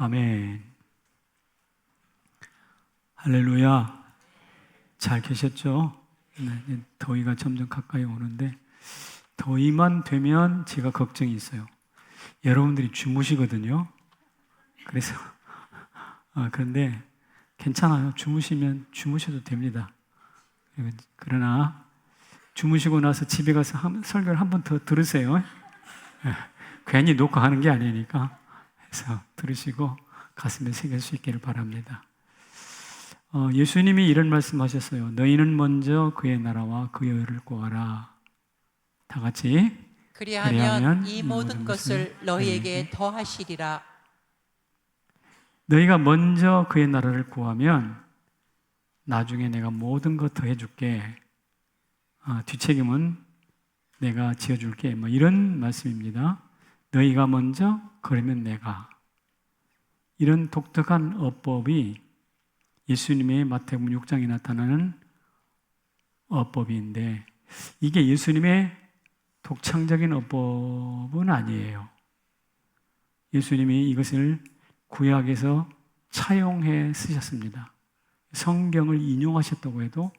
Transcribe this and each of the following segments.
아멘. 할렐루야. 잘 계셨죠? 네, 더위가 점점 가까이 오는데 더위만 되면 제가 걱정이 있어요. 여러분들이 주무시거든요. 그래서 그런데 괜찮아요. 주무시면 주무셔도 됩니다. 그러나 주무시고 나서 집에 가서 설교를 한 번 더 들으세요. 괜히 녹화하는 게 아니니까 해서 들으시고 가슴에 새길 수 있기를 바랍니다. 예수님이 이런 말씀하셨어요. 너희는 먼저 그의 나라와 그의 의를 구하라. 다 같이 그리하면 이 모든 것을 너희에게 더하시리라. 너희가 먼저 그의 나라를 구하면 나중에 내가 모든 것 더해줄게. 뒷책임은 내가 지어줄게. 이런 말씀입니다. 너희가 먼저, 그러면 내가. 이런 독특한 어법이 예수님의 마태복음 6장에 나타나는 어법인데 이게 예수님의 독창적인 어법은 아니에요. 예수님이 이것을 구약에서 차용해 쓰셨습니다. 성경을 인용하셨다고 해도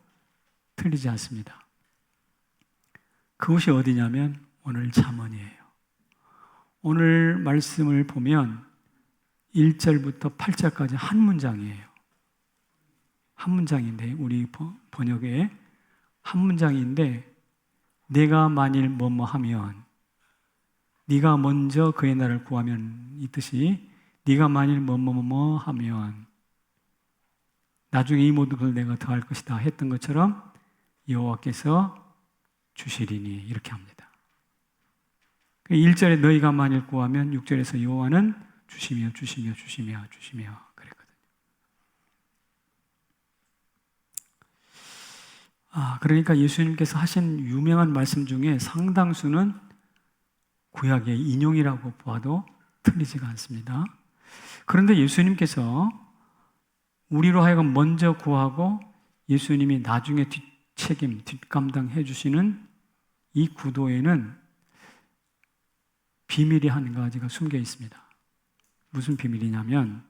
틀리지 않습니다. 그것이 어디냐면 오늘 잠언이에요. 오늘 말씀을 보면 1절부터 8절까지 한 문장이에요. 한 문장인데 우리 번역에 한 문장인데 내가 만일 뭐뭐 하면 네가 먼저 그의 나라를 구하면 이 뜻이 네가 만일 뭐뭐 하면 나중에 이 모든 걸 내가 더할 것이다 했던 것처럼 여호와께서 주시리니 이렇게 합니다. 1절에 너희가 만일 구하면 6절에서 여호와는 주시며 주시며 주시며 주시며 그랬거든요. 그러니까 예수님께서 하신 유명한 말씀 중에 상당수는 구약의 인용이라고 봐도 틀리지가 않습니다. 그런데 예수님께서 우리로 하여금 먼저 구하고 예수님이 나중에 뒷책임, 뒷감당해 주시는 이 구도에는 비밀이 한 가지가 숨겨 있습니다. 무슨 비밀이냐면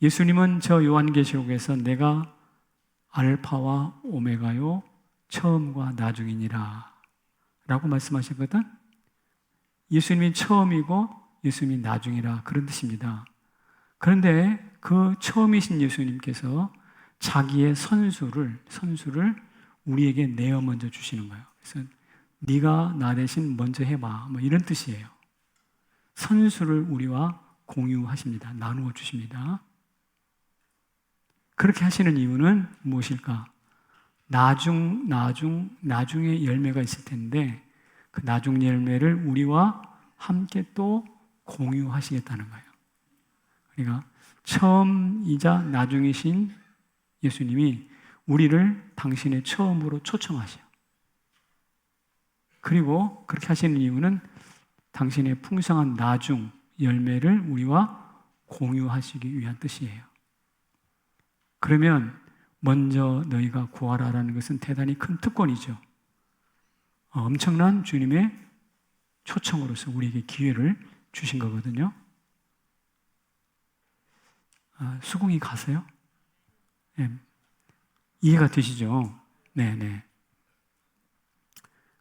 예수님은 저 요한계시록에서 내가 알파와 오메가요 처음과 나중이니라 라고 말씀하셨거든. 예수님이 처음이고 예수님이 나중이라 그런 뜻입니다. 그런데 그 처음이신 예수님께서 자기의 선수를 우리에게 내어 먼저 주시는 거예요. 그래서 네가 나 대신 먼저 해봐 이런 뜻이에요. 선수를 우리와 공유하십니다. 나누어 주십니다. 그렇게 하시는 이유는 무엇일까? 나중에 열매가 있을 텐데 그 나중 열매를 우리와 함께 또 공유하시겠다는 거예요. 그러니까 처음이자 나중이신 예수님이 우리를 당신의 처음으로 초청하셔요. 그리고 그렇게 하시는 이유는 당신의 풍성한 나중 열매를 우리와 공유하시기 위한 뜻이에요. 그러면 먼저 너희가 구하라라는 것은 대단히 큰 특권이죠. 엄청난 주님의 초청으로서 우리에게 기회를 주신 거거든요. 수긍이 가세요? 네. 이해가 되시죠? 네네.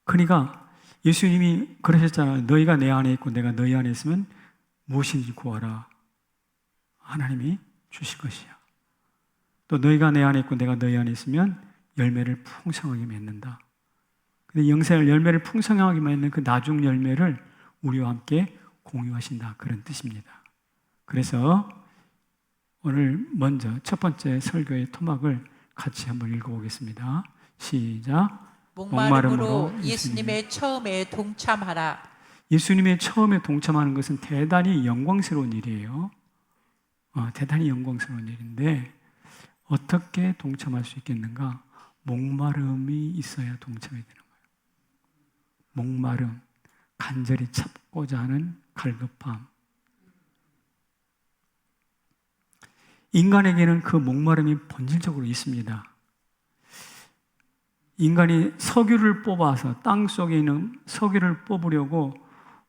그러니까 예수님이 그러셨잖아요. 너희가 내 안에 있고 내가 너희 안에 있으면 무엇인지 구하라. 하나님이 주실 것이야. 또 너희가 내 안에 있고 내가 너희 안에 있으면 열매를 풍성하게 맺는다. 근데 영생을 열매를 풍성하게 맺는 그 나중 열매를 우리와 함께 공유하신다. 그런 뜻입니다. 그래서 오늘 먼저 첫 번째 설교의 토막을 같이 한번 읽어보겠습니다. 시작. 목마름으로 예수님의 처음에 동참하라. 예수님의 처음에 동참하는 것은 대단히 영광스러운 일이에요. 대단히 영광스러운 일인데 어떻게 동참할 수 있겠는가? 목마름이 있어야 동참이 되는 거예요. 목마름, 간절히 찾고자 하는 갈급함. 인간에게는 그 목마름이 본질적으로 있습니다. 인간이 석유를 뽑아서 땅 속에 있는 석유를 뽑으려고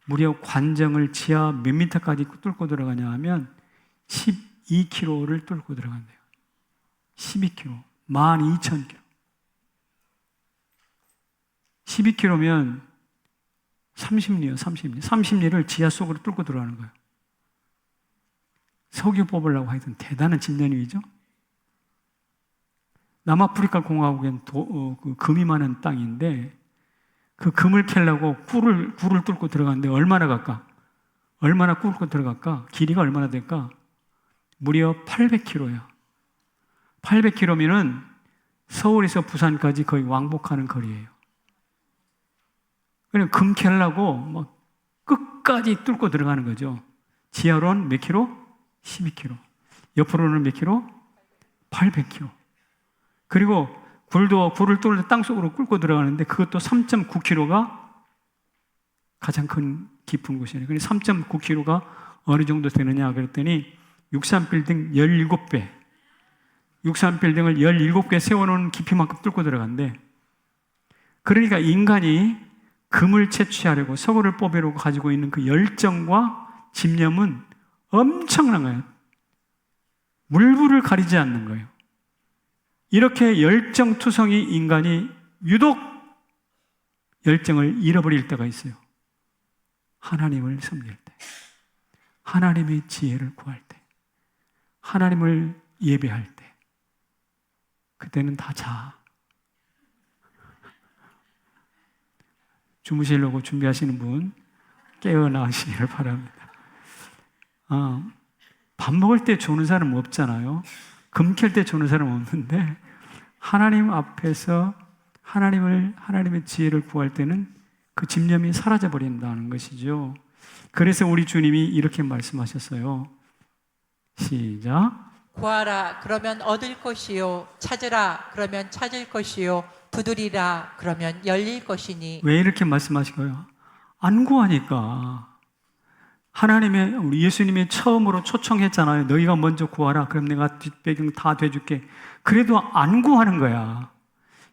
무려 관정을 지하 몇 미터까지 뚫고 들어가냐 하면 12km를 뚫고 들어간대요. 12km, 12,000km. 12km면 30리요, 30리. 30리를 지하 속으로 뚫고 들어가는 거예요. 석유 뽑으려고 하여튼 대단한 진전이죠. 남아프리카 공화국엔 금이 많은 땅인데 그 금을 캐려고 굴을 뚫고 들어갔는데 얼마나 갈까? 얼마나 뚫고 들어갈까? 길이가 얼마나 될까? 무려 800km야. 800km면은 서울에서 부산까지 거의 왕복하는 거리예요. 그냥 금 캐려고 막 끝까지 뚫고 들어가는 거죠. 지하로는 몇 킬로? 12km. 옆으로는 몇 킬로? 800km. 그리고 굴을 뚫을 때 땅속으로 뚫고 들어가는데 그것도 3.9km가 가장 큰 깊은 곳이에요. 그래서 3.9km가 어느 정도 되느냐 그랬더니 63빌딩 17배. 63빌딩을 17개 세워놓은 깊이만큼 뚫고 들어간대. 그러니까 인간이 금을 채취하려고 석유를 뽑으려고 가지고 있는 그 열정과 집념은 엄청난 거예요. 물불을 가리지 않는 거예요. 이렇게 열정투성이 인간이 유독 열정을 잃어버릴 때가 있어요. 하나님을 섬길 때, 하나님의 지혜를 구할 때, 하나님을 예배할 때, 그때는 다 자. 주무시려고 준비하시는 분 깨어나시기를 바랍니다. 밥 먹을 때 조는 사람 없잖아요. 금 캘 때 조는 사람 없는데 하나님 앞에서 하나님의 지혜를 구할 때는 그 집념이 사라져 버린다는 것이죠. 그래서 우리 주님이 이렇게 말씀하셨어요. 시작. 구하라 그러면 얻을 것이요 찾으라 그러면 찾을 것이요 두드리라 그러면 열릴 것이니. 왜 이렇게 말씀하신 거예요? 안 구하니까. 우리 예수님이 처음으로 초청했잖아요. 너희가 먼저 구하라. 그럼 내가 뒷배경 다 돼줄게. 그래도 안 구하는 거야.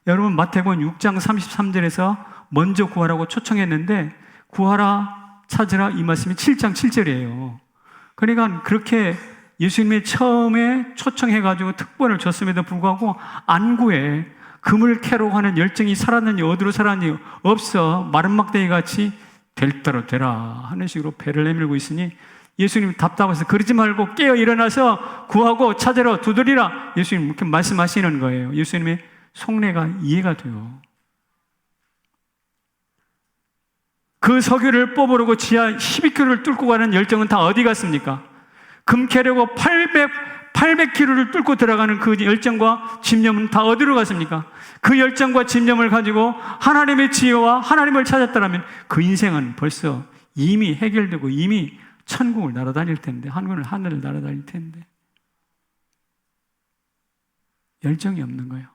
여러분 마태복음 6장 33절에서 먼저 구하라고 초청했는데 구하라 찾으라 이 말씀이 7장 7절이에요. 그러니까 그렇게 예수님이 처음에 초청해가지고 특권을 줬음에도 불구하고 안 구해. 금을 캐러 가는 열정이 살았느니 어디로 살았니? 없어. 마른 막대기 같이 될 대로 되라 하는 식으로 배를 내밀고 있으니 예수님이 답답해서 그러지 말고 깨어 일어나서 구하고 찾으러 두드리라 예수님 이렇게 말씀하시는 거예요. 예수님의 속내가 이해가 돼요. 그 석유를 뽑으려고 지하 12km를 뚫고 가는 열정은 다 어디 갔습니까? 금 캐려고 800km를 뚫고 들어가는 그 열정과 집념은 다 어디로 갔습니까? 그 열정과 집념을 가지고 하나님의 지혜와 하나님을 찾았다면 그 인생은 벌써 이미 해결되고 이미 천국을 날아다닐 텐데, 하늘을 날아다닐 텐데 열정이 없는 거예요.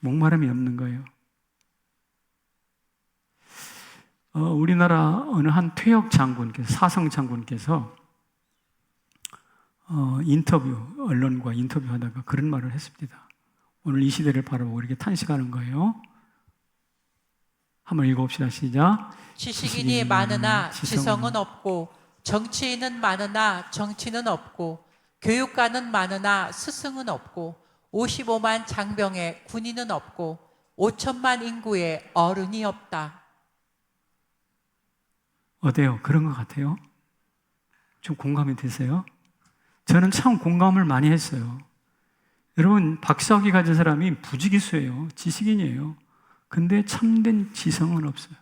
목마름이 없는 거예요. 우리나라 어느 한 퇴역 장군께서, 사성 장군께서 언론과 인터뷰하다가 그런 말을 했습니다. 오늘 이 시대를 바라보고 이렇게 탄식하는 거예요. 한번 읽어봅시다. 시작. 지식인이 많으나 지성은 없고, 정치인은 많으나 정치는 없고, 교육가는 많으나 스승은 없고, 55만 장병에 군인은 없고, 5천만 인구에 어른이 없다. 어때요? 그런 것 같아요? 좀 공감이 되세요? 저는 참 공감을 많이 했어요. 여러분, 박사학위 가진 사람이 부지기수예요. 지식인이에요. 근데 참된 지성은 없어요.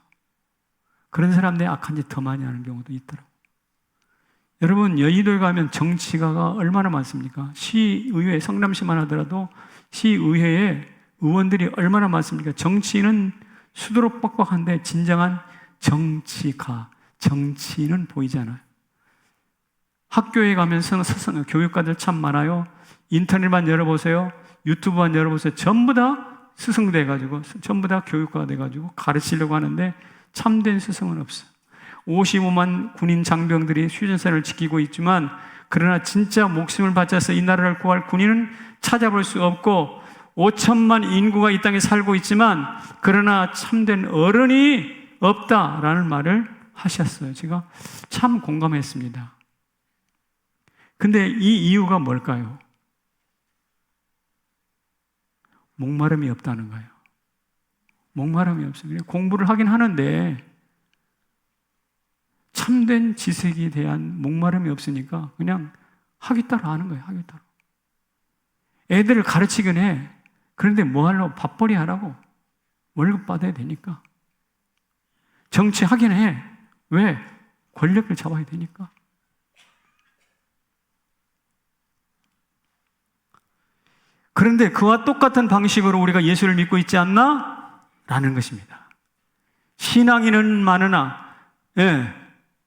그런 사람들이 악한 짓 더 많이 하는 경우도 있더라고요. 여러분, 여의도에 가면 정치가가 얼마나 많습니까? 시의회, 성남시만 하더라도 시의회에 의원들이 얼마나 많습니까? 정치인은 수두룩 뻑뻑한데 진정한 정치가, 정치인은 보이잖아요. 학교에 가면 교육가들 참 많아요. 인터넷만 열어보세요. 유튜브만 열어보세요. 전부 다 스승 돼가지고, 전부 다 교육가가 돼가지고 가르치려고 하는데 참된 스승은 없어요. 55만 군인 장병들이 휴전선을 지키고 있지만, 그러나 진짜 목숨을 바쳐서 이 나라를 구할 군인은 찾아볼 수 없고, 5천만 인구가 이 땅에 살고 있지만, 그러나 참된 어른이 없다라는 말을 하셨어요. 제가 참 공감했습니다. 근데 이 이유가 뭘까요? 목마름이 없다는 거예요. 목마름이 없어요. 공부를 하긴 하는데 참된 지식에 대한 목마름이 없으니까 그냥 하기 따라 하는 거예요. 하기 따라. 애들을 가르치긴 해. 그런데 뭐 하려고? 밥벌이 하라고. 월급 받아야 되니까. 정치하긴 해. 왜? 권력을 잡아야 되니까. 그런데 그와 똑같은 방식으로 우리가 예수를 믿고 있지 않나? 라는 것입니다. 신앙인은 많으나,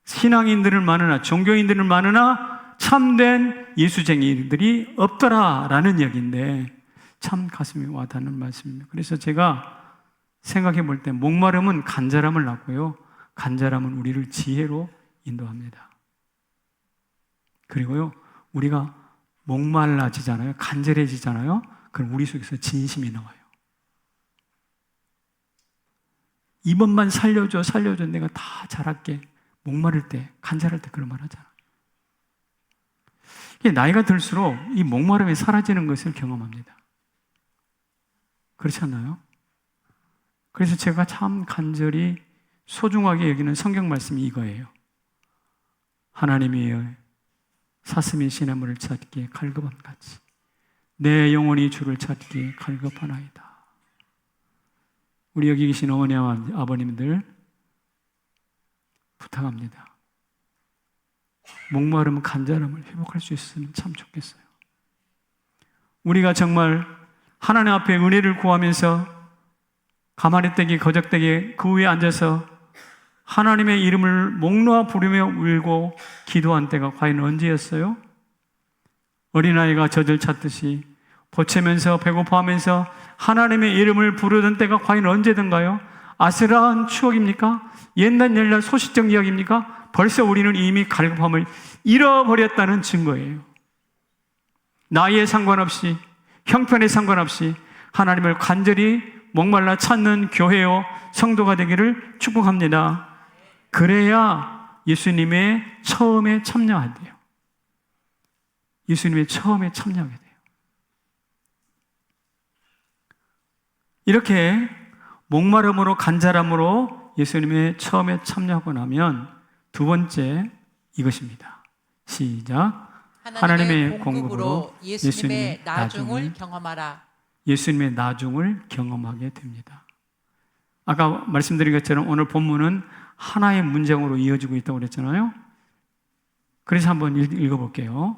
신앙인들은 많으나, 종교인들은 많으나, 참된 예수쟁이들이 없더라라는 이야기인데, 참 가슴이 와닿는 말씀입니다. 그래서 제가 생각해 볼 때, 목마름은 간절함을 낳고요, 간절함은 우리를 지혜로 인도합니다. 그리고요, 우리가 목말라지잖아요. 간절해지잖아요. 그럼 우리 속에서 진심이 나와요. 이번만 살려줘, 살려줘. 내가 다 잘할게. 목마를 때, 간절할 때 그런 말 하잖아. 이게 나이가 들수록 이 목마름이 사라지는 것을 경험합니다. 그렇지 않나요? 그래서 제가 참 간절히 소중하게 여기는 성경 말씀이 이거예요. 하나님이여 사슴이 시냇물을 찾기에 갈급한 같이 내 영혼이 주를 찾기에 갈급하나이다. 우리 여기 계신 어머니와 아버님들 부탁합니다. 목마름, 간절함을 회복할 수 있으면 참 좋겠어요. 우리가 정말 하나님 앞에 은혜를 구하면서 가마리 떼기, 거적대기 그 위에 앉아서 하나님의 이름을 목 놓아 부르며 울고 기도한 때가 과연 언제였어요? 어린아이가 젖을 찾듯이 보채면서 배고파하면서 하나님의 이름을 부르던 때가 과연 언제든가요? 아슬아한 추억입니까? 옛날 소시적 이야기입니까? 벌써 우리는 이미 갈급함을 잃어버렸다는 증거예요. 나이에 상관없이, 형편에 상관없이 하나님을 간절히 목말라 찾는 교회요 성도가 되기를 축복합니다. 그래야 예수님의 처음에 참여하게 돼요. 예수님의 처음에 참여하게 돼요. 이렇게 목마름으로 간절함으로 예수님의 처음에 참여하고 나면 두 번째 이것입니다. 시작. 하나님의 공급으로 예수님의 나중을 경험하라. 예수님의 나중을 경험하게 됩니다. 아까 말씀드린 것처럼 오늘 본문은 하나의 문장으로 이어지고 있다고 그랬잖아요. 그래서 한번 읽어볼게요.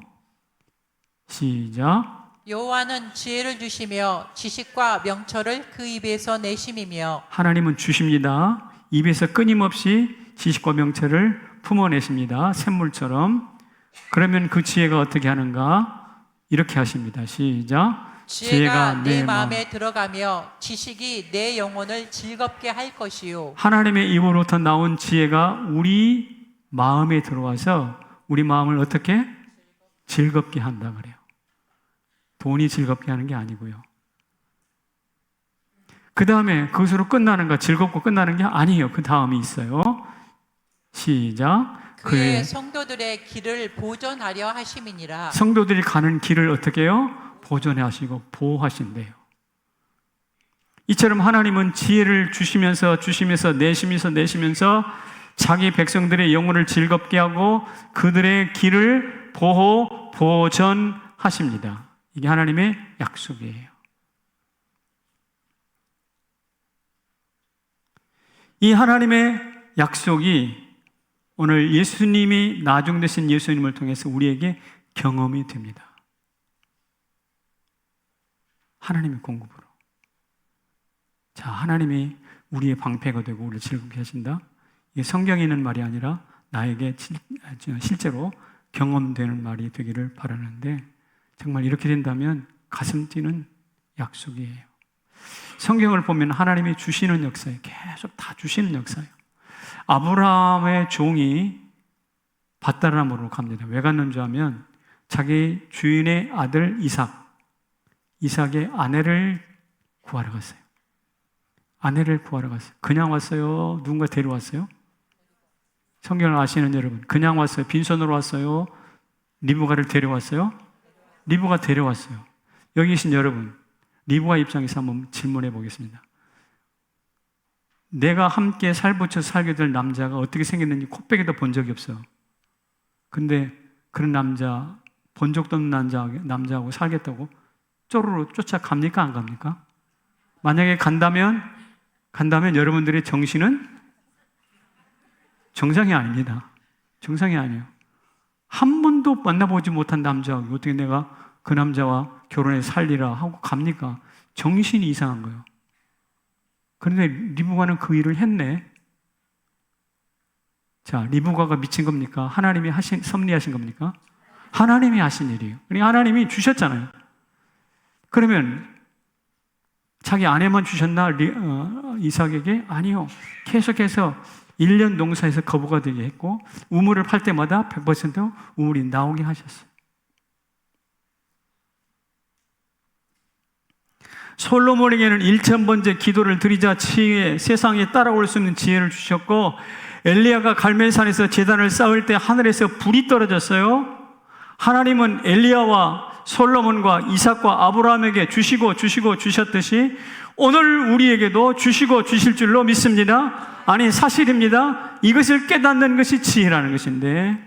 시작. 여호와는 지혜를 주시며 지식과 명철을 그 입에서 내심이며. 하나님은 주십니다. 입에서 끊임없이 지식과 명철을 품어내십니다. 샘물처럼. 그러면 그 지혜가 어떻게 하는가? 이렇게 하십니다. 시작. 지혜가 내 마음에 들어가며 지식이 내 영혼을 즐겁게 할 것이요. 하나님의 입으로부터 나온 지혜가 우리 마음에 들어와서 우리 마음을 어떻게? 즐겁게 한다 그래요. 돈이 즐겁게 하는 게 아니고요. 그 다음에 그것으로 끝나는가? 즐겁고 끝나는 게 아니에요. 그 다음이 있어요. 시작. 그의 성도들의 길을 보존하려 하심이니라. 성도들이 가는 길을 어떻게 해요? 보존하시고 보호하신대요. 이처럼 하나님은 지혜를 주시면서 내시면서 자기 백성들의 영혼을 즐겁게 하고 그들의 길을 보존하십니다. 이게 하나님의 약속이에요. 이 하나님의 약속이 오늘 예수님이 나중 되신 예수님을 통해서 우리에게 경험이 됩니다. 하나님의 공급으로. 자, 하나님이 우리의 방패가 되고 우리를 즐겁게 하신다. 이게 성경에 있는 말이 아니라 나에게 실제로 경험되는 말이 되기를 바라는데 정말 이렇게 된다면 가슴 뛰는 약속이에요. 성경을 보면 하나님이 주시는 역사예요. 계속 다 주시는 역사예요. 아브라함의 종이 밧다람으로 갑니다. 왜 갔는지 하면 자기 주인의 아들 이삭의 아내를 구하러 갔어요. 아내를 구하러 갔어요. 그냥 왔어요? 누군가 데려왔어요? 성경을 아시는 여러분, 그냥 왔어요? 빈손으로 왔어요? 리브가를 데려왔어요? 리브가 데려왔어요. 여기 계신 여러분, 리브가 입장에서 한번 질문해 보겠습니다. 내가 함께 살붙여 살게 될 남자가 어떻게 생겼는지 코빼기도 본 적이 없어요. 근데 그런 남자, 본 적도 없는 남자하고 살겠다고 쪼르르 쫓아갑니까? 안 갑니까? 만약에 간다면 여러분들의 정신은 정상이 아닙니다. 정상이 아니에요. 한 번도 만나보지 못한 남자하고 어떻게 내가 그 남자와 결혼해 살리라 하고 갑니까? 정신이 이상한 거예요. 그런데 리브가는 그 일을 했네. 자, 리브가가 미친 겁니까? 하나님이 섭리하신 겁니까? 하나님이 하신 일이에요. 그러니까 하나님이 주셨잖아요. 그러면 자기 아내만 주셨나? 이삭에게? 아니요. 계속해서 1년 농사에서 거부가 되게 했고 우물을 팔 때마다 100% 우물이 나오게 하셨어요. 솔로몬에게는 1000번째 기도를 드리자 세상에 따라올 수 있는 지혜를 주셨고, 엘리야가 갈멜산에서 제단을 쌓을 때 하늘에서 불이 떨어졌어요. 하나님은 엘리야와 솔로몬과 이삭과 아브라함에게 주시고 주셨듯이 오늘 우리에게도 주시고 주실 줄로 믿습니다. 아니, 사실입니다. 이것을 깨닫는 것이 지혜라는 것인데,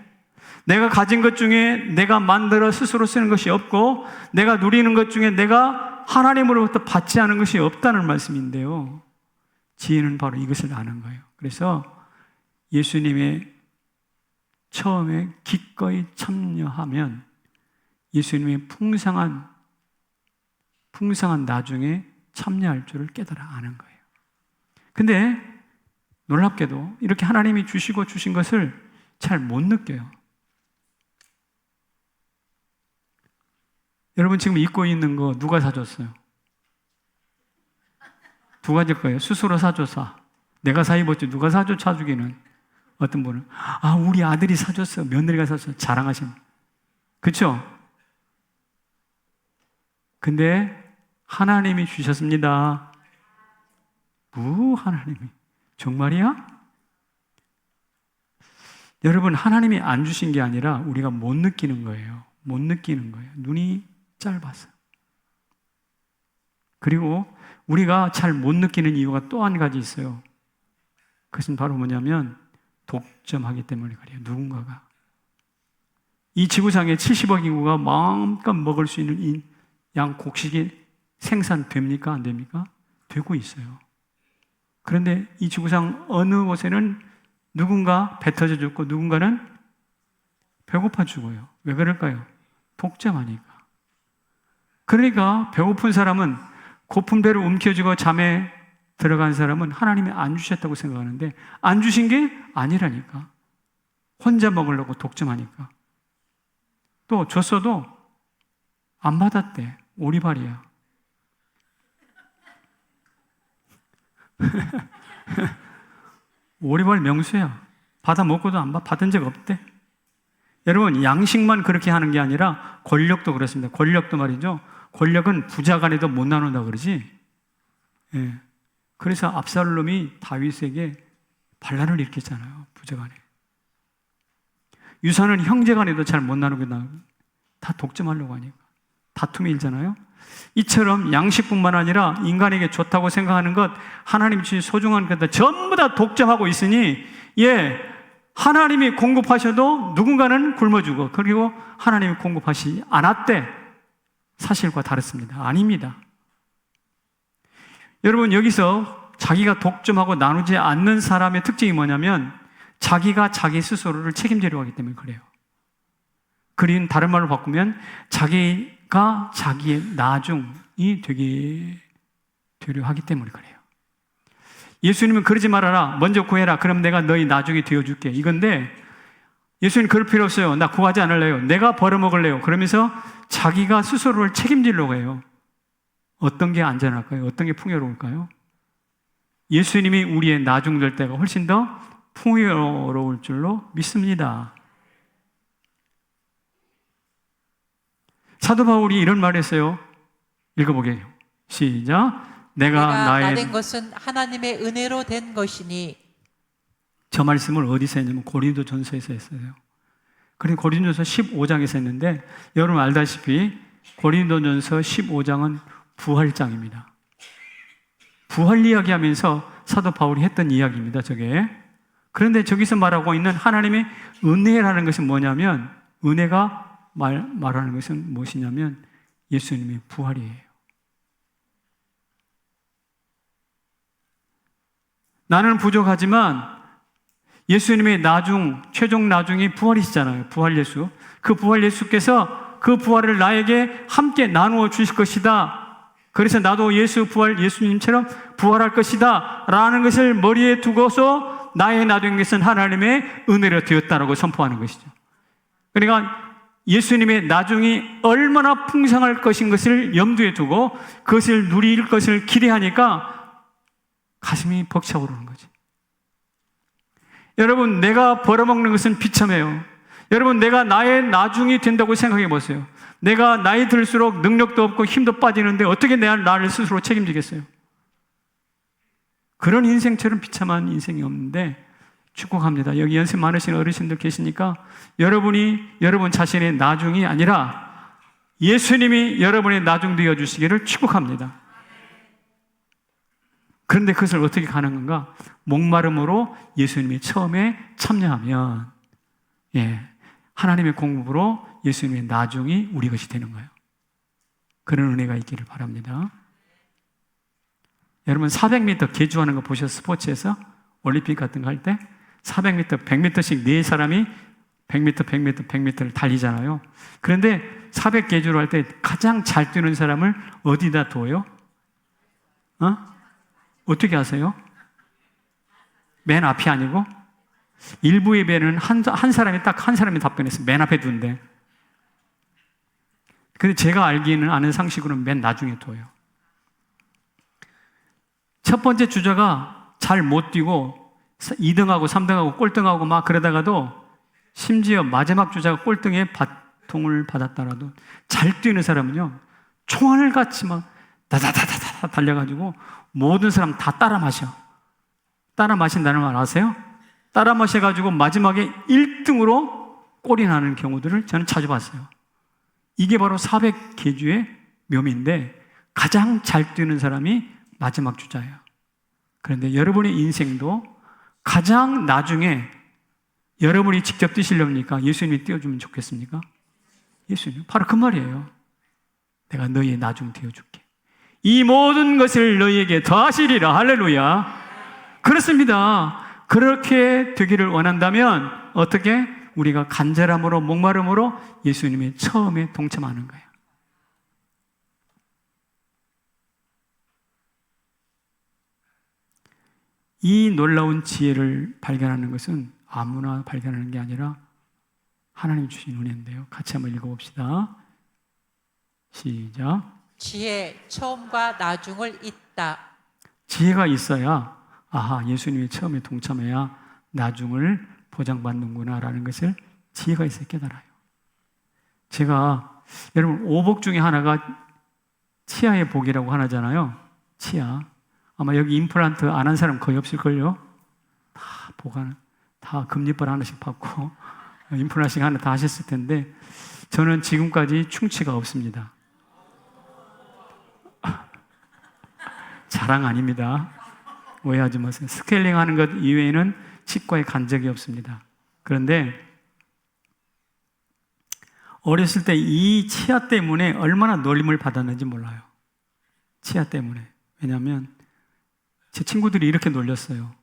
내가 가진 것 중에 내가 만들어 스스로 쓰는 것이 없고, 내가 누리는 것 중에 내가 하나님으로부터 받지 않은 것이 없다는 말씀인데요. 지혜는 바로 이것을 아는 거예요. 그래서 예수님의 처음에 기꺼이 참여하면 예수님의 풍성한 나중에 참여할 줄을 깨달아 아는 거예요. 근데 놀랍게도 이렇게 하나님이 주시고 주신 것을 잘 못 느껴요. 여러분 지금 입고 있는 거 누가 사줬어요? 두 가지일 거예요. 스스로 사줘서. 내가 사 입었지 누가 사주기는. 어떤 분은 우리 아들이 사줬어, 며느리가 사줬어, 자랑하시는. 그렇죠? 근데 하나님이 주셨습니다. 하나님이 정말이야? 여러분, 하나님이 안 주신 게 아니라 우리가 못 느끼는 거예요. 못 느끼는 거예요. 눈이 짧아서. 그리고 우리가 잘 못 느끼는 이유가 또 한 가지 있어요. 그것은 바로 뭐냐면 독점하기 때문에 그래요. 누군가가. 이 지구상에 70억 인구가 마음껏 먹을 수 있는 이 양 곡식이 생산됩니까? 안 됩니까? 되고 있어요. 그런데 이 지구상 어느 곳에는 누군가 배 터져 죽고 누군가는 배고파 죽어요. 왜 그럴까요? 독점하니까. 그러니까 배고픈 사람은 고품배로 움켜쥐고 잠에 들어간 사람은 하나님이 안 주셨다고 생각하는데 안 주신 게 아니라니까. 혼자 먹으려고 독점하니까. 또 줬어도 안 받았대. 오리발이야. 오리발 명수야. 받아 먹고도 안 받은 적 없대. 여러분, 양식만 그렇게 하는 게 아니라 권력도 그렇습니다. 권력도 말이죠. 권력은 부자 간에도 못 나눈다 그러지. 예. 그래서 압살롬이 다윗에게 반란을 일으켰잖아요. 부자 간에. 유산은 형제 간에도 잘 못 나누게 다 독점하려고 하니까. 다툼이 일잖아요. 이처럼 양식뿐만 아니라 인간에게 좋다고 생각하는 것, 하나님 주신 소중한 것들 전부 다 독점하고 있으니, 하나님이 공급하셔도 누군가는 굶어 죽어. 그리고 하나님이 공급하시지 않았대. 사실과 다릅니다. 아닙니다. 여러분, 여기서 자기가 독점하고 나누지 않는 사람의 특징이 뭐냐면 자기가 자기 스스로를 책임지려고 하기 때문에 그래요. 그린 다른 말로 바꾸면 자기가 자기의 나중이 되려 하기 때문에 그래요. 예수님은 그러지 말아라. 먼저 구해라. 그럼 내가 너희 나중이 되어줄게. 이건데 예수님 그럴 필요 없어요. 나 구하지 않을래요. 내가 벌어먹을래요. 그러면서 자기가 스스로를 책임지려고 해요. 어떤 게 안전할까요? 어떤 게 풍요로울까요? 예수님이 우리의 나중될 때가 훨씬 더 풍요로울 줄로 믿습니다. 사도 바울이 이런 말을 했어요. 읽어보게요. 시작. 내가 나 나의 된 것은 하나님의 은혜로 된 것이니. 저 말씀을 어디서 했냐면 고린도전서에서 했어요. 그리고 고린도전서 15장에서 했는데 여러분 알다시피 고린도전서 15장은 부활장입니다. 부활 이야기하면서 사도 바울이 했던 이야기입니다. 저게. 그런데 저기서 말하고 있는 하나님의 은혜라는 것은 뭐냐면 은혜가 말하는 것은 무엇이냐면 예수님의 부활이에요. 나는 부족하지만 예수님의 최종 나중이 부활이시잖아요. 부활 예수. 그 부활 예수께서 그 부활을 나에게 함께 나누어 주실 것이다. 그래서 나도 예수님처럼 부활할 것이다. 라는 것을 머리에 두고서 나의 나된 것은 하나님의 은혜로 되었다라고 선포하는 것이죠. 그러니까 예수님의 나중이 얼마나 풍성할 것인 것을 염두에 두고 그것을 누릴 것을 기대하니까 가슴이 벅차오르는 거지. 여러분, 내가 벌어먹는 것은 비참해요. 여러분, 내가 나의 나중이 된다고 생각해 보세요. 내가 나이 들수록 능력도 없고 힘도 빠지는데 어떻게 나를 스스로 책임지겠어요? 그런 인생처럼 비참한 인생이 없는데 축복합니다. 여기 연세 많으신 어르신들 계시니까 여러분 자신의 나중이 아니라 예수님이 여러분의 나중 되어주시기를 축복합니다. 그런데 그것을 어떻게 가는 건가? 목마름으로 예수님이 처음에 참여하면 하나님의 공급으로 예수님의 나중이 우리 것이 되는 거예요. 그런 은혜가 있기를 바랍니다. 여러분 400m 계주하는 거 보셨어요? 스포츠에서? 올림픽 같은 거 할 때? 400m, 100m씩 네 사람이 100m, 100m, 100m를 달리잖아요. 그런데 400 계주를 할 때 가장 잘 뛰는 사람을 어디다 둬요? 어떻게 하세요? 맨 앞이 아니고 일부의 배는 한 사람이 딱 한 사람이 답변했어요. 맨 앞에 둔대. 근데 제가 아는 상식으로는 맨 나중에 둬요. 첫 번째 주자가 잘 못 뛰고 2등하고 3등하고 꼴등하고 막 그러다가도 심지어 마지막 주자가 꼴등에 바통을 받았더라도 잘 뛰는 사람은요 총알 같이 막 다다다다다 달려가지고 모든 사람 다 따라 마셔. 따라 마신다는 말 아세요? 따라 마셔가지고 마지막에 1등으로 꼴이 나는 경우들을 저는 자주 봤어요. 이게 바로 400계주의 묘미인데 가장 잘 뛰는 사람이 마지막 주자예요. 그런데 여러분의 인생도 가장 나중에 여러분이 직접 뛰시렵니까? 예수님이 뛰어주면 좋겠습니까? 예수님 바로 그 말이에요. 내가 너희의 나중 되어줄게. 이 모든 것을 너희에게 더하시리라. 할렐루야. 그렇습니다. 그렇게 되기를 원한다면 어떻게? 우리가 간절함으로 목마름으로 예수님의 처음에 동참하는 거예요. 이 놀라운 지혜를 발견하는 것은 아무나 발견하는 게 아니라 하나님 주신 은혜인데요. 같이 한번 읽어봅시다. 시작. 지혜 처음과 나중을 잇다. 지혜가 있어야 예수님이 처음에 동참해야 나중을 보장받는구나 라는 것을 지혜가 있어야 깨달아요. 제가 여러분 오복 중에 하나가 치아의 복이라고 하나잖아요. 치아. 아마 여기 임플란트 안 한 사람 거의 없을걸요? 다 금리빨 하나씩 받고 임플란트 하나 다 하셨을 텐데 저는 지금까지 충치가 없습니다. 자랑 아닙니다. 오해하지 마세요. 스케일링 하는 것 이외에는 치과에 간 적이 없습니다. 그런데 어렸을 때 이 치아 때문에 얼마나 놀림을 받았는지 몰라요. 치아 때문에. 왜냐하면 제 친구들이 이렇게 놀렸어요.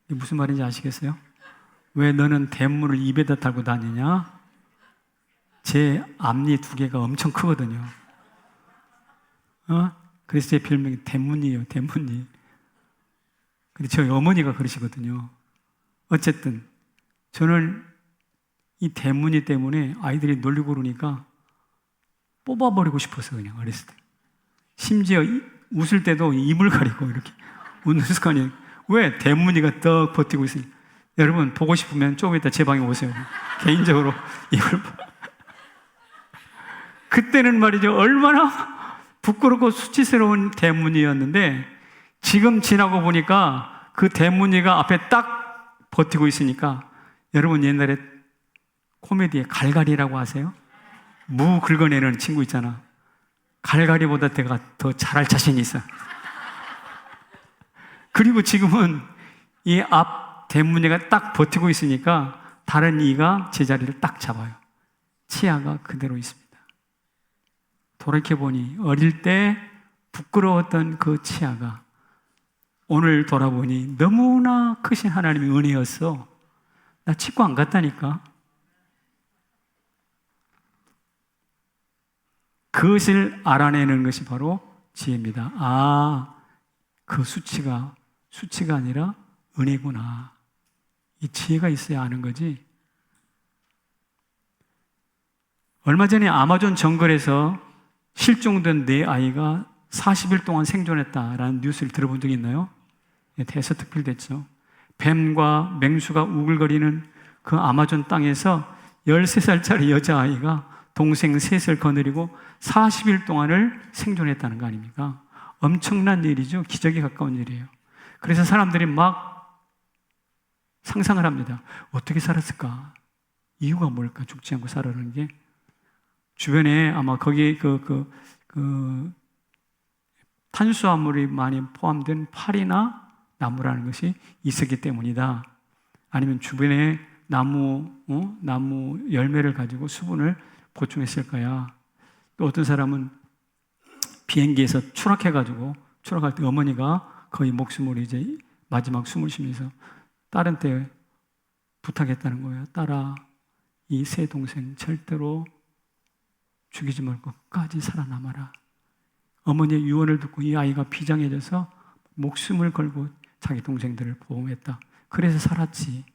이게 무슨 말인지 아시겠어요? 왜 너는 대문을 입에다 달고 다니냐? 제 앞니 2개가 엄청 크거든요. 그래서 제 별명이 대문이에요. 대문이. 근데 저희 어머니가 그러시거든요. 어쨌든 저는 이 대문이 때문에 아이들이 놀리고 그러니까 뽑아버리고 싶어서 그냥 어렸을 때. 심지어 웃을 때도 입을 가리고 이렇게 웃는 습관이. 왜? 대문이가 떡 버티고 있으니. 여러분 보고 싶으면 조금 이따 제 방에 오세요. 개인적으로 입을 그때는 말이죠, 얼마나 부끄럽고 수치스러운 대문이었는데 지금 지나고 보니까 그 대문이가 앞에 딱 버티고 있으니까, 여러분 옛날에 코미디에 갈갈이라고 아세요? 무 긁어내는 친구 있잖아. 갈갈이보다 내가 더 잘할 자신이 있어. 그리고 지금은 이 앞 대문이가 딱 버티고 있으니까 다른 이가 제자리를 딱 잡아요. 치아가 그대로 있습니다. 돌이켜보니 어릴 때 부끄러웠던 그 치아가 오늘 돌아보니 너무나 크신 하나님의 은혜였어. 나 치과 안 갔다니까. 그것을 알아내는 것이 바로 지혜입니다. 아, 그 수치가 아니라 은혜구나. 이 지혜가 있어야 아는 거지. 얼마 전에 아마존 정글에서 실종된 네 아이가 40일 동안 생존했다라는 뉴스를 들어본 적 있나요? 대서특필됐죠. 뱀과 맹수가 우글거리는 그 아마존 땅에서 13살짜리 여자아이가 동생 셋을 거느리고 40일 동안을 생존했다는 거 아닙니까? 엄청난 일이죠. 기적에 가까운 일이에요. 그래서 사람들이 막 상상을 합니다. 어떻게 살았을까? 이유가 뭘까? 죽지 않고 살아가는 게. 주변에 아마 거기에 탄수화물이 많이 포함된 파리나 나무라는 것이 있었기 때문이다. 아니면 주변에 나무 열매를 가지고 수분을 보충했을 거야. 또 어떤 사람은 비행기에서 추락할 때 어머니가 거의 목숨을 이제 마지막 숨을 쉬면서 딸한테 부탁했다는 거예요. 딸아, 이 세 동생 절대로 죽이지 말고 끝까지 살아남아라. 어머니의 유언을 듣고 이 아이가 비장해져서 목숨을 걸고 자기 동생들을 보호했다. 그래서 살았지.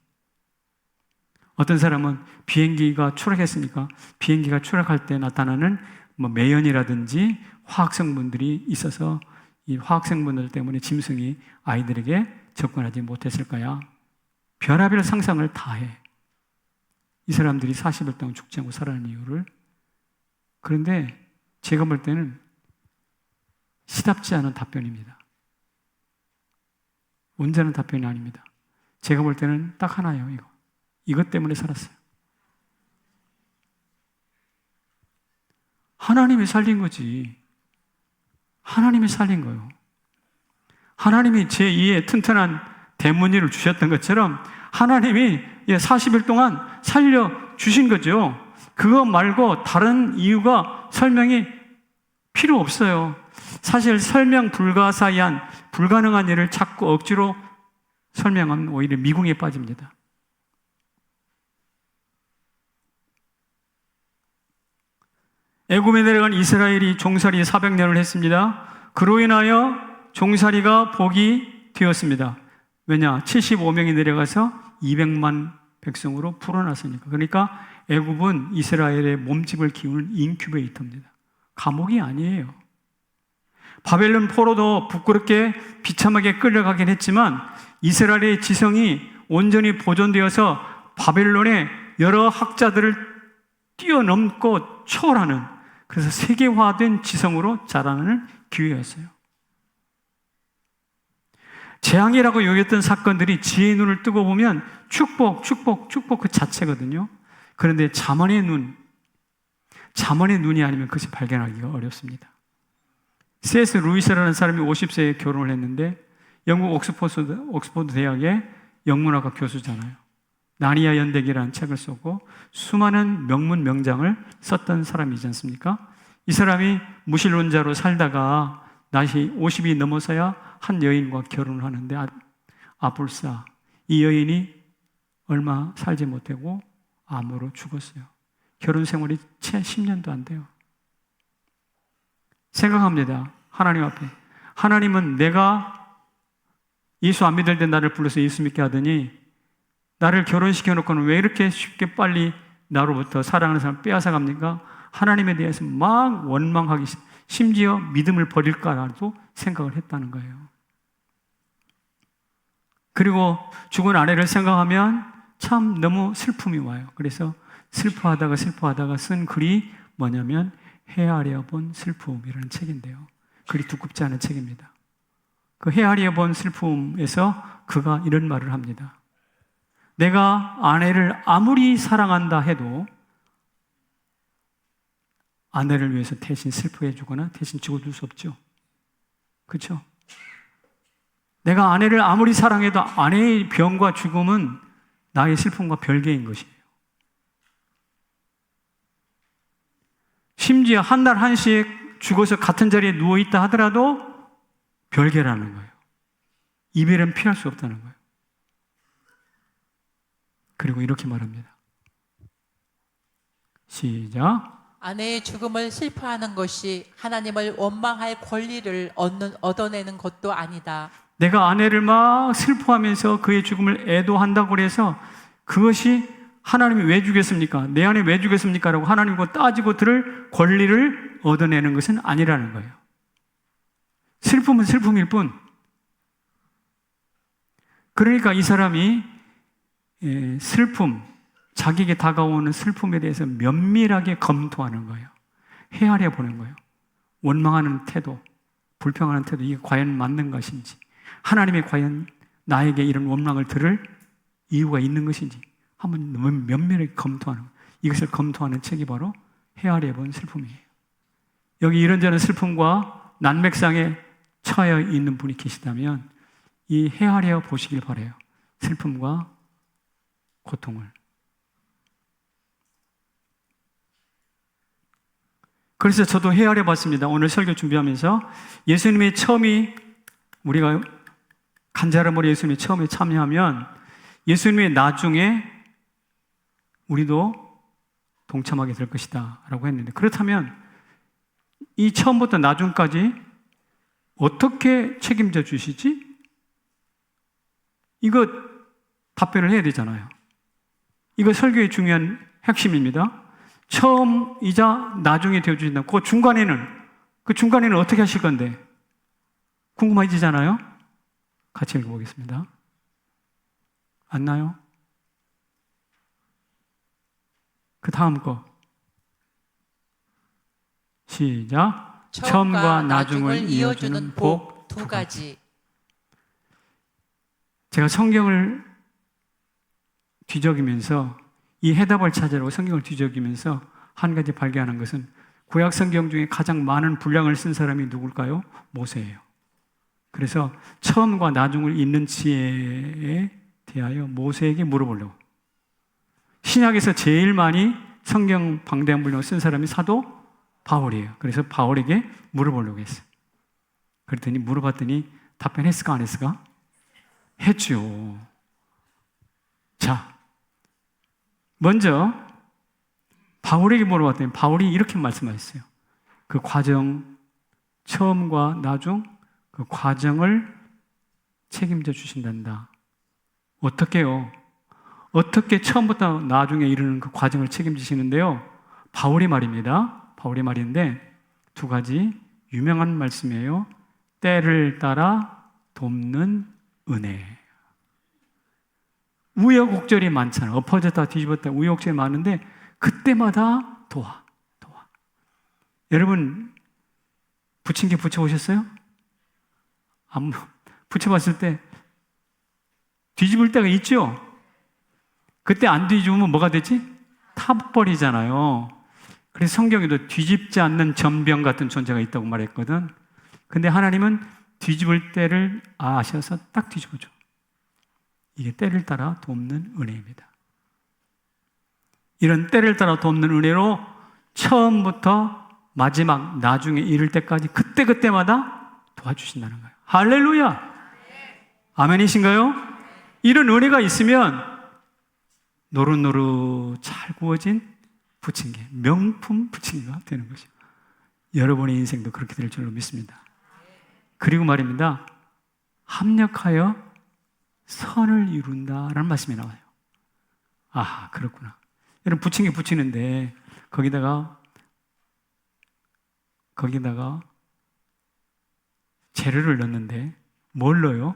어떤 사람은 비행기가 추락했으니까 비행기가 추락할 때 나타나는 매연이라든지 화학성분들이 있어서 이 화학성분들 때문에 짐승이 아이들에게 접근하지 못했을 거야. 별의별 상상을 다 해. 이 사람들이 40일 동안 죽지 않고 살아가는 이유를. 그런데 제가 볼 때는 시답지 않은 답변입니다. 온전한 답변이 아닙니다. 제가 볼 때는 딱 하나예요. 이것 때문에 살았어요. 하나님이 살린 거지. 하나님이 살린 거예요. 하나님이 제2의 튼튼한 대문이를 주셨던 것처럼 하나님이 40일 동안 살려주신 거죠. 그거 말고 다른 이유가 설명이 필요 없어요. 사실 설명 불가사의한 불가능한 일을 자꾸 억지로 설명하면 오히려 미궁에 빠집니다. 애굽에 내려간 이스라엘이 종살이 400년을 했습니다. 그로 인하여 종살이가 복이 되었습니다. 왜냐? 75명이 내려가서 200만 백성으로 풀어놨으니까. 그러니까 애굽은 이스라엘의 몸집을 키우는 인큐베이터입니다. 감옥이 아니에요. 바벨론 포로도 부끄럽게 비참하게 끌려가긴 했지만 이스라엘의 지성이 온전히 보존되어서 바벨론의 여러 학자들을 뛰어넘고 초월하는, 그래서 세계화된 지성으로 자라는 기회였어요. 재앙이라고 여겼던 사건들이 지혜의 눈을 뜨고 보면 축복 그 자체거든요. 그런데 자만의 눈이 아니면 그것이 발견하기가 어렵습니다. C.S. 루이스라는 사람이 50세에 결혼을 했는데 영국 옥스퍼드 대학의 영문학과 교수잖아요. 나니아 연대기라는 책을 쓰고 수많은 명문 명장을 썼던 사람이지 않습니까? 이 사람이 무신론자로 살다가 나이 50이 넘어서야 한 여인과 결혼을 하는데 아불사, 이 여인이 얼마 살지 못하고 암으로 죽었어요. 결혼 생활이 채 10년도 안 돼요. 생각합니다. 하나님 앞에. 하나님은 내가 예수 안 믿을 때 나를 불러서 예수 믿게 하더니 나를 결혼시켜 놓고는 왜 이렇게 쉽게 빨리 나로부터 사랑하는 사람 빼앗아 갑니까? 하나님에 대해서 막 원망하기, 심지어 믿음을 버릴까라도 생각을 했다는 거예요. 그리고 죽은 아내를 생각하면 참 너무 슬픔이 와요. 그래서 슬퍼하다가 쓴 글이 뭐냐면 헤아려 본 슬픔이라는 책인데요. 그리 두껍지 않은 책입니다. 그 헤아려 본 슬픔에서 그가 이런 말을 합니다. 내가 아내를 아무리 사랑한다 해도 아내를 위해서 대신 슬퍼해 주거나 대신 죽어줄 수 없죠. 그렇죠? 내가 아내를 아무리 사랑해도 아내의 병과 죽음은 나의 슬픔과 별개인 것이에요. 심지어 한 달 한씩 죽어서 같은 자리에 누워있다 하더라도 별개라는 거예요. 이별은 피할 수 없다는 거예요. 그리고 이렇게 말합니다. 시작. 아내의 죽음을 슬퍼하는 것이 하나님을 원망할 권리를 얻어내는 것도 아니다. 내가 아내를 막 슬퍼하면서 그의 죽음을 애도한다고 해서 그것이 하나님이 왜 죽였습니까? 내 아내 왜 죽였습니까? 라고 하나님과 따지고 들을 권리를 얻어내는 것은 아니라는 거예요. 슬픔은 슬픔일 뿐. 그러니까 이 사람이 슬픔, 자기에게 다가오는 슬픔에 대해서 면밀하게 검토하는 거예요. 헤아려 보는 거예요. 원망하는 태도, 불평하는 태도, 이게 과연 맞는 것인지, 하나님이 과연 나에게 이런 원망을 들을 이유가 있는 것인지 한번 면밀하게 검토하는 거예요. 이것을 검토하는 책이 바로 헤아려 본 슬픔이에요. 여기 이런저런 슬픔과 난맥상에 처해 있는 분이 계시다면 이 헤아려 보시길 바라요. 슬픔과 고통을. 그래서 저도 헤아려 봤습니다. 오늘 설교 준비하면서 예수님의 처음이 우리가 간절함으로 예수님의 처음에 참여하면 예수님의 나중에 우리도 동참하게 될 것이다 라고 했는데, 그렇다면 이 처음부터 나중까지 어떻게 책임져 주시지? 이거 답변을 해야 되잖아요. 이거 설교의 중요한 핵심입니다. 처음이자 나중에 되어주신다. 그 중간에는 어떻게 하실 건데? 궁금해지잖아요? 같이 읽어보겠습니다. 안 나요? 그 다음 거. 시작. 처음과 나중을 이어주는 복 두 가지. 제가 성경을 뒤적이면서 이 해답을 찾으려고 성경을 뒤적이면서 한 가지 발견한 것은 구약 성경 중에 가장 많은 분량을 쓴 사람이 누굴까요? 모세예요. 그래서 처음과 나중을 잇는 지혜에 대하여 모세에게 물어보려고. 신약에서 제일 많이 성경 방대한 분량을 쓴 사람이 사도 바울이에요. 그래서 바울에게 물어보려고 했어요. 그랬더니 물어봤더니 답변했을까 안 했을까? 했죠. 자, 먼저 바울에게 물어봤더니 바울이 이렇게 말씀하셨어요. 그 과정, 처음과 나중 그 과정을 책임져 주신단다. 어떻게요? 어떻게 처음부터 나중에 이르는 그 과정을 책임지시는데요? 바울의 말입니다. 바울의 말인데 두 가지 유명한 말씀이에요. 때를 따라 돕는 은혜. 우여곡절이 많잖아요. 엎어졌다 뒤집었다 우여곡절이 많은데 그때마다 도와. 여러분 부침개 부쳐보셨어요? 부쳐봤을 때 뒤집을 때가 있죠? 그때 안 뒤집으면 뭐가 되지? 타버리잖아요. 그래서 성경에도 뒤집지 않는 전병 같은 존재가 있다고 말했거든. 근데 하나님은 뒤집을 때를 아셔서 딱 뒤집어줘. 이게 때를 따라 돕는 은혜입니다. 이런 때를 따라 돕는 은혜로 처음부터 마지막 나중에 이를 때까지 그때마다 도와주신다는 거예요. 할렐루야! 아멘이신가요? 이런 은혜가 있으면 노릇노릇 잘 구워진 부침개, 명품 부침개가 되는 것이죠. 여러분의 인생도 그렇게 될 줄로 믿습니다. 그리고 말입니다. 합력하여 선을 이룬다라는 말씀이 나와요. 아, 그렇구나. 여러분 부침개 부치는데 거기다가 재료를 넣는데 뭘 넣어요?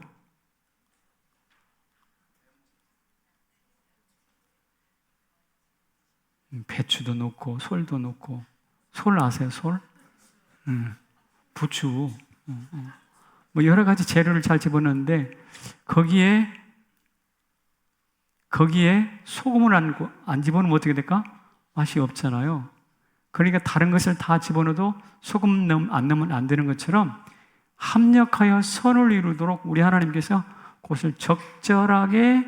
배추도 넣고 솔도 넣고 솔 아세요? 솔? 부추. 뭐 여러 가지 재료를 잘 집어넣는데 거기에 소금을 안 집어넣으면 어떻게 될까? 맛이 없잖아요. 그러니까 다른 것을 다 집어넣어도 소금 안 넣으면 안 되는 것처럼 합력하여 선을 이루도록 우리 하나님께서 그것을 적절하게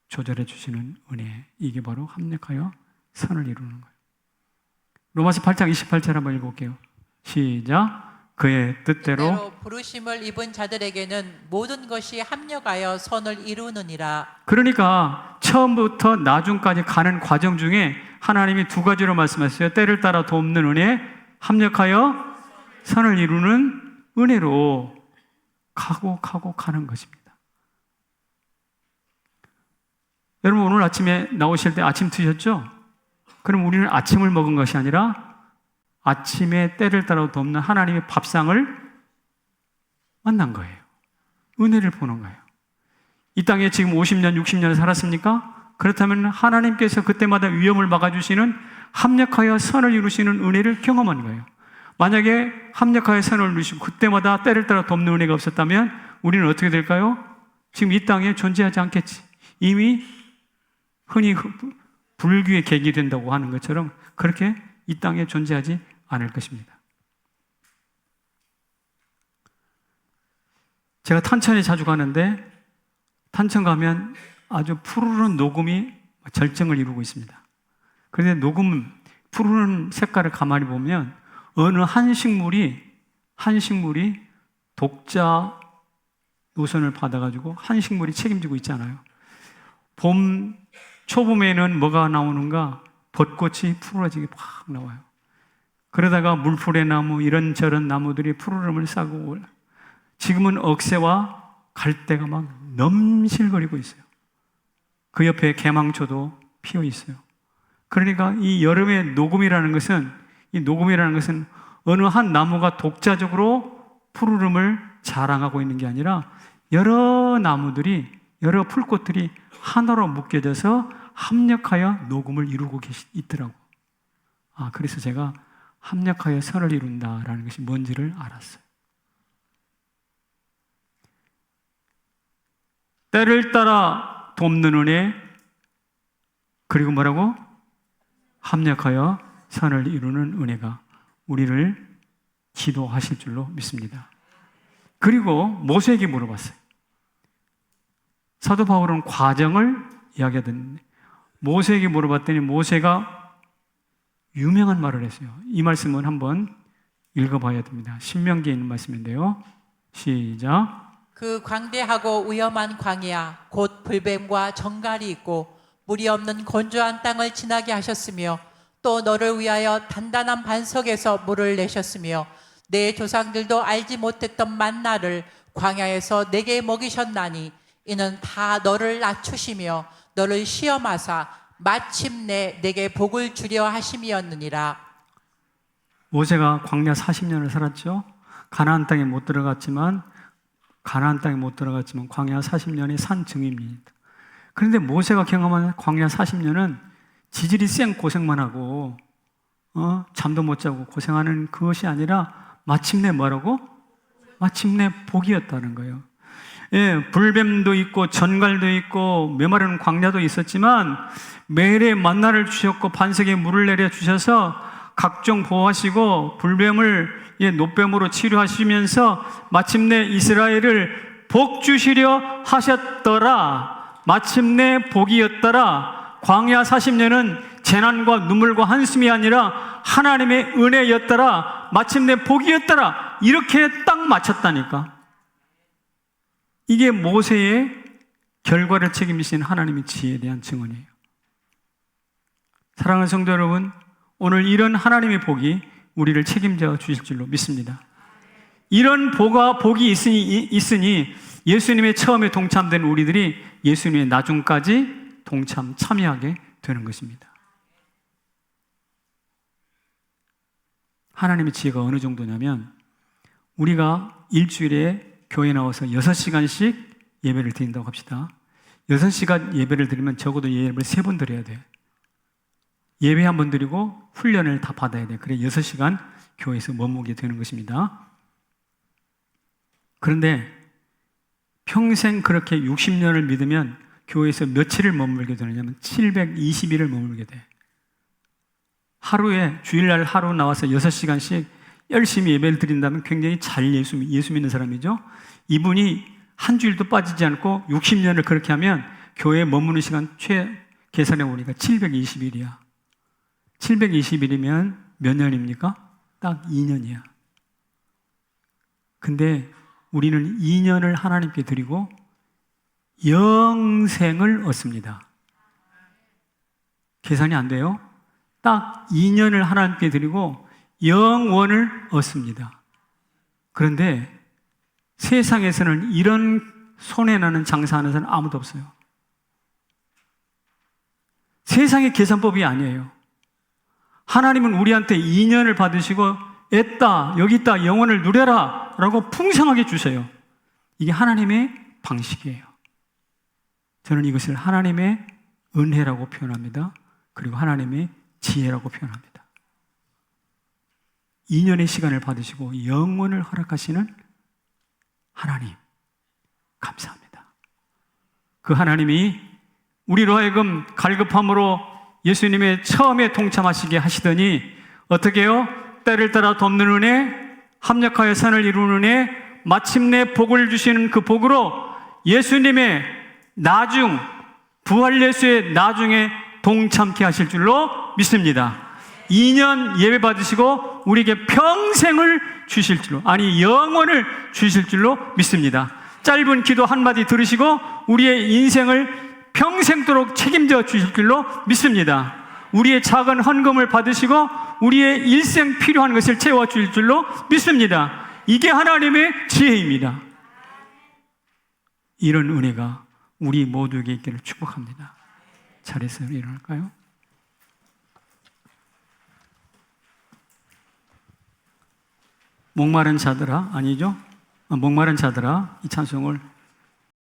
조절해 주시는 은혜. 이게 바로 합력하여 선을 이루는 거예요. 로마서 8장 28절 한번 읽어볼게요. 시작. 그의 뜻대로 부르심을 입은 자들에게는 모든 것이 합력하여 선을 이루느니라. 그러니까 처음부터 나중까지 가는 과정 중에 하나님이 두 가지로 말씀하셨어요. 때를 따라 돕는 은혜, 합력하여 선을 이루는 은혜로 가고 가는 것입니다. 여러분 오늘 아침에 나오실 때 아침 드셨죠? 그럼 우리는 아침을 먹은 것이 아니라 아침에 때를 따라 돕는 하나님의 밥상을 만난 거예요. 은혜를 보는 거예요. 이 땅에 지금 50년, 60년을 살았습니까? 그렇다면 하나님께서 그때마다 위험을 막아주시는 합력하여 선을 이루시는 은혜를 경험한 거예요. 만약에 합력하여 선을 이루시고 그때마다 때를 따라 돕는 은혜가 없었다면 우리는 어떻게 될까요? 지금 이 땅에 존재하지 않겠지. 이미 흔히 불귀의 객이 된다고 하는 것처럼 그렇게 이 땅에 존재하지 않을 것입니다. 제가 탄천에 자주 가는데 탄천 가면 아주 푸르른 녹음이 절정을 이루고 있습니다. 그런데 푸르른 색깔을 가만히 보면 어느 한 식물이 독자 노선을 받아가지고 한 식물이 책임지고 있잖아요. 초봄에는 뭐가 나오는가? 벚꽃이 푸르러지게 팍 나와요. 그러다가 물풀의 나무 이런저런 나무들이 푸르름을 싸고 지금은 억새와 갈대가 막 넘실거리고 있어요. 그 옆에 개망초도 피어 있어요. 그러니까 이 여름의 녹음이라는 것은 어느 한 나무가 독자적으로 푸르름을 자랑하고 있는 게 아니라 여러 나무들이, 여러 풀꽃들이 하나로 묶여져서 합력하여 녹음을 이루고 있더라고. 그래서 제가 합력하여 선을 이룬다라는 것이 뭔지를 알았어요. 때를 따라 돕는 은혜, 그리고 뭐라고? 합력하여 선을 이루는 은혜가 우리를 지도하실 줄로 믿습니다. 그리고 모세에게 물어봤어요. 사도 바울은 과정을 이야기하던데 모세에게 물어봤더니 모세가 유명한 말을 했어요. 이 말씀은 한번 읽어봐야 됩니다. 신명기에 있는 말씀인데요. 시작. 그 광대하고 위험한 광야 곧 불뱀과 정갈이 있고 물이 없는 건조한 땅을 지나게 하셨으며 또 너를 위하여 단단한 반석에서 물을 내셨으며 내 조상들도 알지 못했던 만나를 광야에서 내게 먹이셨나니 이는 다 너를 낮추시며 너를 시험하사 마침내 내게 복을 주려 하심이었느니라. 모세가 광야 40년을 살았죠. 가나안 땅에 못 들어갔지만 광야 40년의 산 증입니다. 그런데 모세가 경험한 광야 40년은 지질이 쌩 고생만 하고 잠도 못 자고 고생하는 그것이 아니라 마침내 뭐라고? 마침내 복이었다는 거예요. 예, 불뱀도 있고 전갈도 있고 메마른 광야도 있었지만 매일의 만나를 주셨고 반석에 물을 내려 주셔서 각종 보호하시고 불뱀을 노뱀으로 치료하시면서 마침내 이스라엘을 복 주시려 하셨더라. 마침내 복이었더라. 광야 40년은 재난과 눈물과 한숨이 아니라 하나님의 은혜였더라. 마침내 복이었더라. 이렇게 딱 맞췄다니까. 이게 모세의 결과를 책임지신 하나님의 지혜에 대한 증언이에요. 사랑하는 성도 여러분, 오늘 이런 하나님의 복이 우리를 책임져 주실 줄로 믿습니다. 이런 복이 있으니 예수님의 처음에 동참된 우리들이 예수님의 나중까지 참여하게 되는 것입니다. 하나님의 지혜가 어느 정도냐면 우리가 일주일에 교회 나와서 6시간씩 예배를 드린다고 합시다. 6시간 예배를 드리면 적어도 예배를 3번 드려야 돼. 예배 한 번 드리고 훈련을 다 받아야 돼. 그래 6시간 교회에서 머무게 되는 것입니다. 그런데 평생 그렇게 60년을 믿으면 교회에서 며칠을 머물게 되느냐면 720일을 머물게 돼. 하루에 주일날 하루 나와서 6시간씩 열심히 예배를 드린다면 굉장히 잘 예수 믿는 사람이죠. 이분이 한 주일도 빠지지 않고 60년을 그렇게 하면 교회에 머무는 시간 계산해 보니까 720일이야. 720일이면 몇 년입니까? 딱 2년이야. 근데 우리는 2년을 하나님께 드리고 영생을 얻습니다. 계산이 안 돼요? 딱 2년을 하나님께 드리고 영원을 얻습니다. 그런데 세상에서는 이런 손해나는 장사하는 사람 아무도 없어요. 세상의 계산법이 아니에요. 하나님은 우리한테 2년을 받으시고 애따 여기 있다 영원을 누려라 라고 풍성하게 주세요. 이게 하나님의 방식이에요. 저는 이것을 하나님의 은혜라고 표현합니다. 그리고 하나님의 지혜라고 표현합니다. 2년의 시간을 받으시고 영원을 허락하시는 하나님 감사합니다. 그 하나님이 우리로 하여금 갈급함으로 예수님의 처음에 동참하시게 하시더니 어떻게 해요? 때를 따라 돕는 은혜, 합력하여 선을 이루는 은혜, 마침내 복을 주시는 그 복으로 예수님의 나중, 부활 예수의 나중에 동참케 하실 줄로 믿습니다. 2년 예배 받으시고 우리에게 평생을 주실 줄로, 아니 영원을 주실 줄로 믿습니다. 짧은 기도 한마디 들으시고 우리의 인생을 평생도록 책임져 주실 줄로 믿습니다. 우리의 작은 헌금을 받으시고 우리의 일생 필요한 것을 채워 주실 줄로 믿습니다. 이게 하나님의 지혜입니다. 이런 은혜가 우리 모두에게 있기를 축복합니다. 자리에서 일어날까요? 목마른 자들아, 아니죠? 목마른 자들아, 이 찬송을